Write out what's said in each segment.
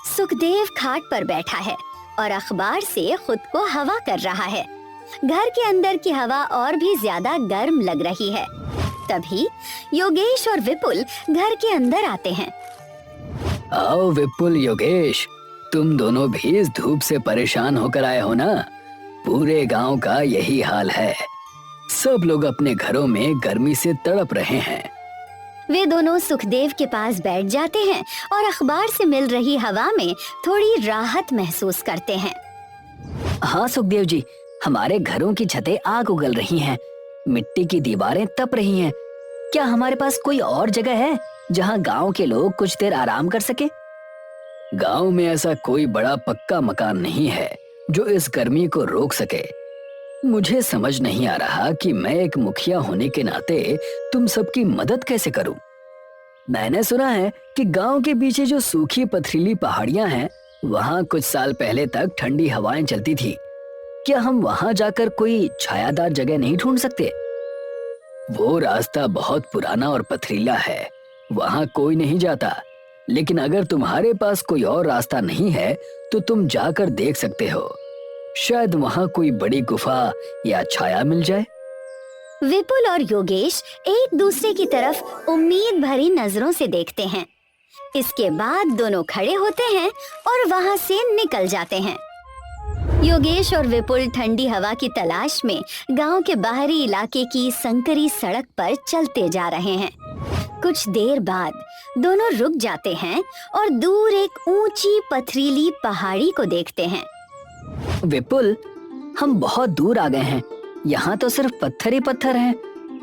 सुखदेव खाट पर बैठा है और अखबार से खुद को हवा कर रहा है। घर के अंदर की हवा और भी ज्यादा गर्म लग रही है। तभी योगेश और विपुल घर के अंदर आते हैं। आओ विपुल, योगेश, तुम दोनों भी इस धूप से परेशान होकर आए हो ना? पूरे गांव का यही हाल है। सब लोग अपने घरों में गर्मी से तड़प रहे हैं। वे दोनों सुखदेव के पास बैठ जाते हैं और अखबार से मिल रही हवा में थोड़ी राहत महसूस करते हैं। हाँ सुखदेव जी, हमारे घरों की छतें आग उगल रही हैं, मिट्टी की दीवारें तप रही हैं। क्या हमारे पास कोई और जगह है जहाँ गांव के लोग कुछ देर आराम कर सके? गांव में ऐसा कोई बड़ा पक्का मकान नहीं है जो इस गर्मी को रोक सके। मुझे समझ नहीं आ रहा कि मैं एक मुखिया होने के नाते तुम सबकी मदद कैसे करूं। मैंने सुना है कि गांव के पीछे जो सूखी पथरीली पहाड़ियां हैं, वहां कुछ साल पहले तक ठंडी हवाएं चलती थी। क्या हम वहां जाकर कोई छायादार जगह नहीं ढूंढ सकते? वो रास्ता बहुत पुराना और पथरीला है, वहां कोई नहीं जाता। लेकिन अगर तुम्हारे पास कोई और रास्ता नहीं है तो तुम जाकर देख सकते हो। शायद वहां कोई बड़ी गुफा या छाया मिल जाए। विपुल और योगेश एक दूसरे की तरफ उम्मीद भरी नजरों से देखते हैं। इसके बाद दोनों खड़े होते हैं और वहां से निकल जाते हैं। योगेश और विपुल ठंडी हवा की तलाश में गांव के बाहरी इलाके की संकरी सड़क पर चलते जा रहे हैं। कुछ देर बाद दोनों रुक जाते हैं और दूर एक ऊंची पथरीली पहाड़ी को देखते हैं। विपुल, हम बहुत दूर आ गए हैं। यहाँ तो सिर्फ पत्थर ही पत्थर हैं।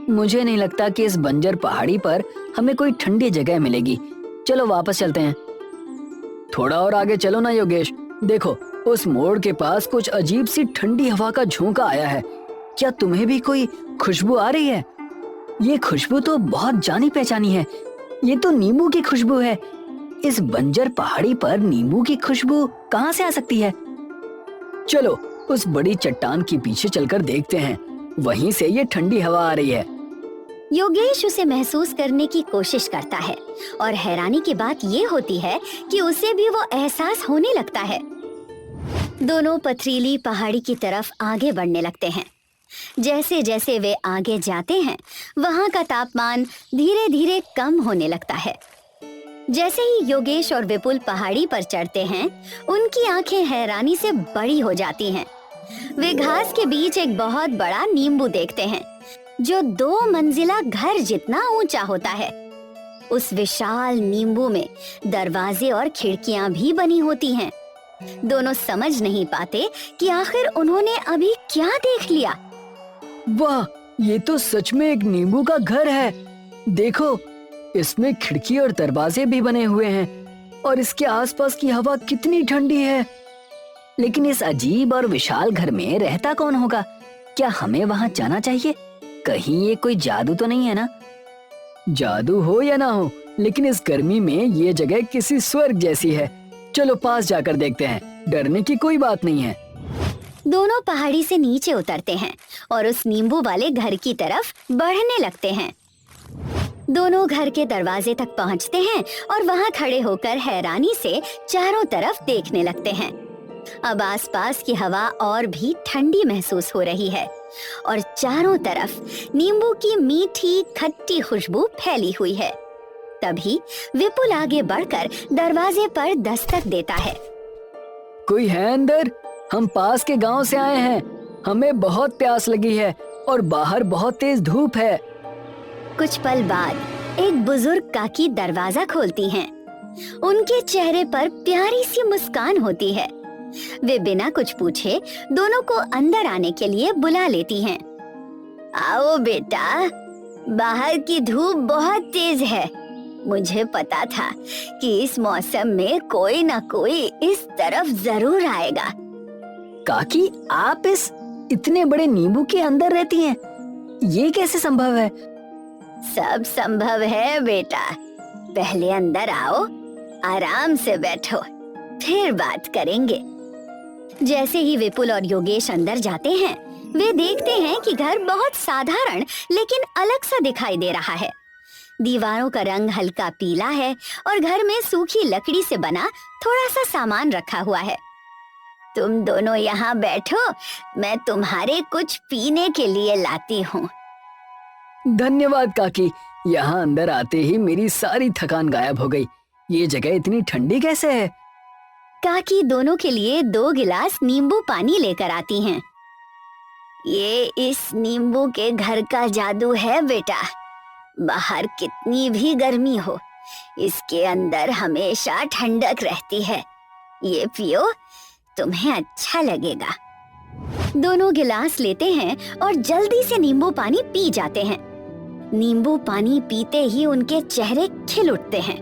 मुझे नहीं लगता कि इस बंजर पहाड़ी पर हमें कोई ठंडी जगह मिलेगी। चलो वापस चलते हैं। थोड़ा और आगे चलो ना योगेश, देखो उस मोड़ के पास कुछ अजीब सी ठंडी हवा का झोंका आया है। क्या तुम्हें भी कोई खुशबू आ रही है? ये खुशबू तो बहुत जानी पहचानी है। ये तो नींबू की खुशबू है। इस बंजर पहाड़ी पर नींबू की खुशबू कहाँ से आ सकती है? चलो उस बड़ी चट्टान के पीछे चलकर देखते हैं, वहीं से ये ठंडी हवा आ रही है। योगेश उसे महसूस करने की कोशिश करता है और हैरानी की बात ये होती है कि उसे भी वो एहसास होने लगता है। दोनों पथरीली पहाड़ी की तरफ आगे बढ़ने लगते हैं। जैसे जैसे वे आगे जाते हैं, वहाँ का तापमान धीरे धीरे कम होने लगता है। जैसे ही योगेश और विपुल पहाड़ी पर चढ़ते हैं, उनकी आंखें हैरानी से बड़ी हो जाती हैं। वे घास के बीच एक बहुत बड़ा नींबू देखते हैं, जो 2 मंजिला घर जितना ऊंचा होता है। उस विशाल नींबू में दरवाजे और खिड़कियां भी बनी होती हैं। दोनों समझ नहीं पाते कि आखिर उन्होंने अभी क्या देख लिया। वाह, ये तो सच में एक नींबू का घर है। देखो, इसमें खिड़की और दरवाजे भी बने हुए हैं और इसके आसपास की हवा कितनी ठंडी है। लेकिन इस अजीब और विशाल घर में रहता कौन होगा? क्या हमें वहां जाना चाहिए? कहीं ये कोई जादू तो नहीं है ना? जादू हो या ना हो, लेकिन इस गर्मी में ये जगह किसी स्वर्ग जैसी है। चलो पास जाकर देखते हैं, डरने की कोई बात नहीं है। दोनों पहाड़ी से नीचे उतरते हैं और उस नींबू वाले घर की तरफ बढ़ने लगते हैं। दोनों घर के दरवाजे तक पहुंचते हैं और वहां खड़े होकर हैरानी से चारों तरफ देखने लगते हैं। अब आसपास की हवा और भी ठंडी महसूस हो रही है और चारों तरफ नींबू की मीठी खट्टी खुशबू फैली हुई है। तभी विपुल आगे बढ़कर दरवाजे पर दस्तक देता है। कोई है अंदर? हम पास के गांव से आए हैं। हमें बहुत प्यास लगी है और बाहर बहुत तेज धूप है। कुछ पल बाद एक बुजुर्ग काकी दरवाजा खोलती हैं। उनके चेहरे पर प्यारी सी मुस्कान होती है। वे बिना कुछ पूछे दोनों को अंदर आने के लिए बुला लेती हैं। आओ बेटा, बाहर की धूप बहुत तेज है। मुझे पता था कि इस मौसम में कोई ना कोई इस तरफ जरूर आएगा। काकी, आप इस इतने बड़े नींबू के अंदर रहती हैं? ये कैसे संभव है? सब संभव है बेटा। पहले अंदर आओ, आराम से बैठो, फिर बात करेंगे। जैसे ही विपुल और योगेश अंदर जाते हैं, वे देखते हैं कि घर बहुत साधारण लेकिन अलग सा दिखाई दे रहा है। दीवारों का रंग हल्का पीला है और घर में सूखी लकड़ी से बना थोड़ा सा सामान रखा हुआ है। तुम दोनों यहाँ बैठो, मैं तुम्हारे कुछ पीने के लिए लाती हूँ। धन्यवाद काकी, यहाँ अंदर आते ही मेरी सारी थकान गायब हो गई। ये जगह इतनी ठंडी कैसे है? काकी दोनों के लिए 2 गिलास नींबू पानी लेकर आती हैं। ये इस नींबू के घर का जादू है बेटा। बाहर कितनी भी गर्मी हो, इसके अंदर हमेशा ठंडक रहती है। ये पियो, तुम्हें अच्छा लगेगा। दोनों गिलास लेते हैं और जल्दी से नींबू पानी पी जाते हैं। नींबू पानी पीते ही उनके चेहरे खिल उठते हैं।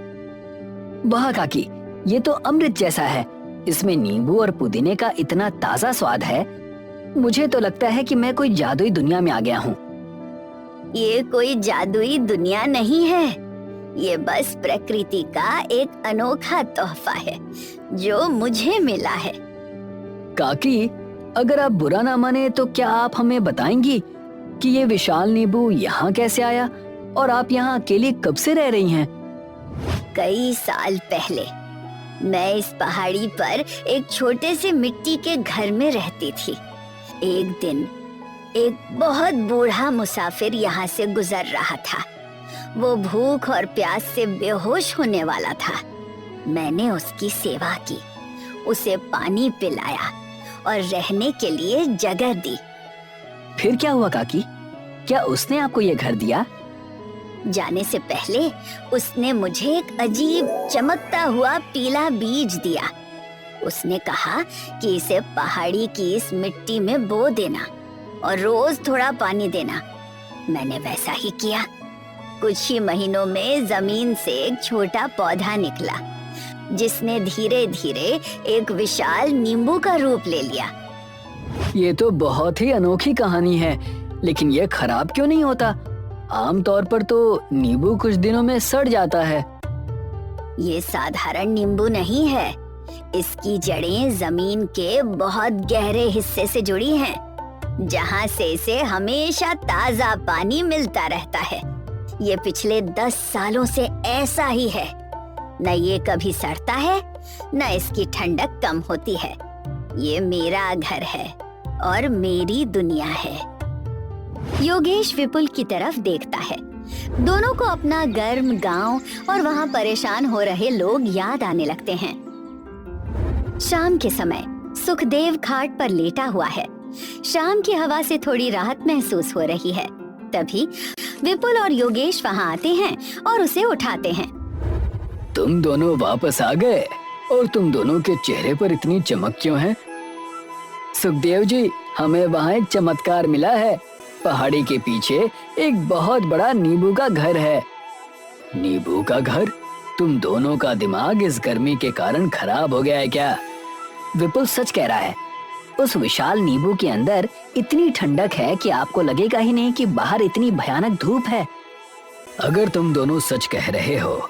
वाह काकी, ये तो अमृत जैसा है। इसमें नींबू और पुदीने का इतना ताजा स्वाद है, मुझे तो लगता है कि मैं कोई जादुई दुनिया में आ गया हूँ। ये कोई जादुई दुनिया नहीं है, ये बस प्रकृति का एक अनोखा तोहफा है जो मुझे मिला है। काकी, अगर आप बुरा ना माने तो क्या आप हमें बताएंगी कि ये विशाल नींबू यहाँ कैसे आया और आप यहाँ अकेली कब से रह रही हैं? कई साल पहले मैं इस पहाड़ी पर एक छोटे से मिट्टी के घर में रहती थी। एक दिन एक बहुत बूढ़ा मुसाफिर यहाँ से गुजर रहा था। वो भूख और प्यास से बेहोश होने वाला था। मैंने उसकी सेवा की, उसे पानी पिलाया और रहने के लिए जगह दी। फिर क्या हुआ काकी? क्या उसने आपको ये घर दिया? जाने से पहले उसने मुझे एक अजीब चमकता हुआ पीला बीज दिया। उसने कहा कि इसे पहाड़ी की इस मिट्टी में बो देना और रोज थोड़ा पानी देना। मैंने वैसा ही किया। कुछ ही महीनों में जमीन से एक छोटा पौधा निकला, जिसने धीरे धीरे एक विशाल नींबू का रूप ले लिया। ये तो बहुत ही अनोखी कहानी है, लेकिन ये खराब क्यों नहीं होता? आमतौर पर तो नींबू कुछ दिनों में सड़ जाता है। ये साधारण नींबू नहीं है, इसकी जड़ें जमीन के बहुत गहरे हिस्से से जुड़ी हैं, जहाँ से इसे हमेशा ताजा पानी मिलता रहता है। ये पिछले 10 सालों से ऐसा ही है। न ये कभी सड़ता है, न इसकी ठंडक कम होती है। ये मेरा घर है और मेरी दुनिया है। योगेश विपुल की तरफ देखता है। दोनों को अपना गर्म गांव और वहाँ परेशान हो रहे लोग याद आने लगते हैं। शाम के समय सुखदेव खाट पर लेटा हुआ है। शाम की हवा से थोड़ी राहत महसूस हो रही है। तभी विपुल और योगेश वहाँ आते हैं और उसे उठाते हैं। तुम दोनों वापस आ गए और तुम दोनों के चेहरे पर इतनी चमक क्यों है? सुखदेव जी, हमें वहाँ एक चमत्कार मिला है। पहाड़ी के पीछे एक बहुत बड़ा नींबू का घर है। नींबू का घर? तुम दोनों का दिमाग इस गर्मी के कारण खराब हो गया है क्या? विपुल सच कह रहा है। उस विशाल नींबू के अंदर इतनी ठंडक है कि आपको लगेगा ही नहीं कि बाहर इतनी भयानक धूप है। अगर तुम दोनों सच कह रहे हो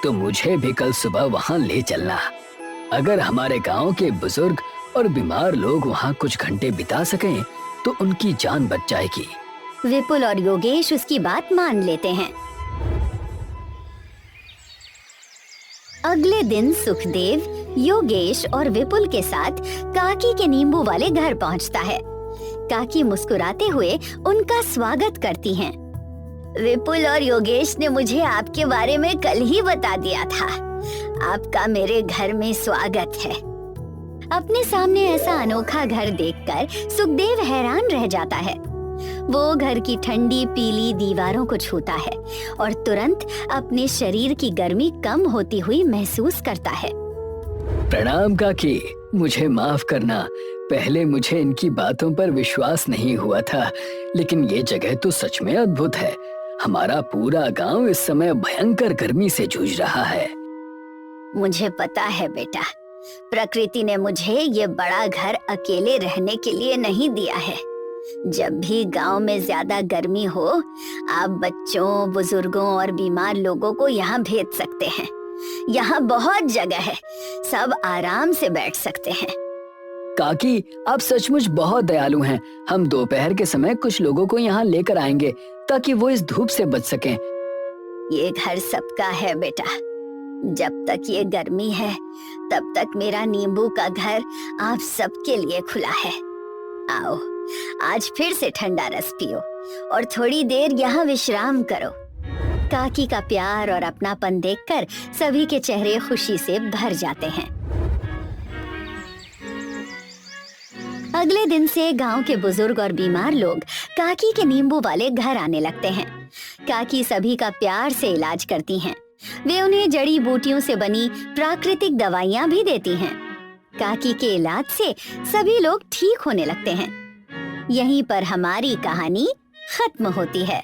तो मुझे भी कल सुबह वहाँ ले चलना। अगर हमारे गांव के बुजुर्ग और बीमार लोग वहाँ कुछ घंटे बिता सकें तो उनकी जान बच जाएगी। विपुल और योगेश उसकी बात मान लेते हैं। अगले दिन सुखदेव, योगेश और विपुल के साथ काकी के नींबू वाले घर पहुंचता है। काकी मुस्कुराते हुए उनका स्वागत करती हैं। विपुल और योगेश ने मुझे आपके बारे में कल ही बता दिया था। आपका मेरे घर में स्वागत है। अपने सामने ऐसा अनोखा घर देखकर सुखदेव हैरान रह जाता है। वो घर की ठंडी पीली दीवारों को छूता है और तुरंत अपने शरीर की गर्मी कम होती हुई महसूस करता है। प्रणाम काकी, मुझे माफ करना। पहले मुझे इनकी बातों पर विश्वास नहीं हुआ था, लेकिन ये जगह तो सच में अद्भुत है। हमारा पूरा गांव इस समय भयंकर गर्मी से जूझ रहा है। मुझे पता है बेटा, प्रकृति ने मुझे ये बड़ा घर अकेले रहने के लिए नहीं दिया है। जब भी गांव में ज्यादा गर्मी हो, आप बच्चों, बुजुर्गों और बीमार लोगों को यहाँ भेज सकते हैं। यहाँ बहुत जगह है, सब आराम से बैठ सकते हैं। काकी, आप सचमुच बहुत दयालु हैं। हम दोपहर के समय कुछ लोगों को यहाँ लेकर आएंगे ताकि वो इस धूप से बच सकें। ये घर सबका है बेटा। जब तक ये गर्मी है तब तक मेरा नींबू का घर आप सबके लिए खुला है। आओ, आज फिर से ठंडा रस पियो और थोड़ी देर यहाँ विश्राम करो। काकी का प्यार और अपनापन देखकर सभी के चेहरे खुशी से भर जाते हैं। अगले दिन से गांव के बुजुर्ग और बीमार लोग काकी के नींबू वाले घर आने लगते हैं। काकी सभी का प्यार से इलाज करती हैं। वे उन्हें जड़ी बूटियों से बनी प्राकृतिक दवाइयाँ भी देती हैं। काकी के इलाज से सभी लोग ठीक होने लगते हैं। यहीं पर हमारी कहानी खत्म होती है।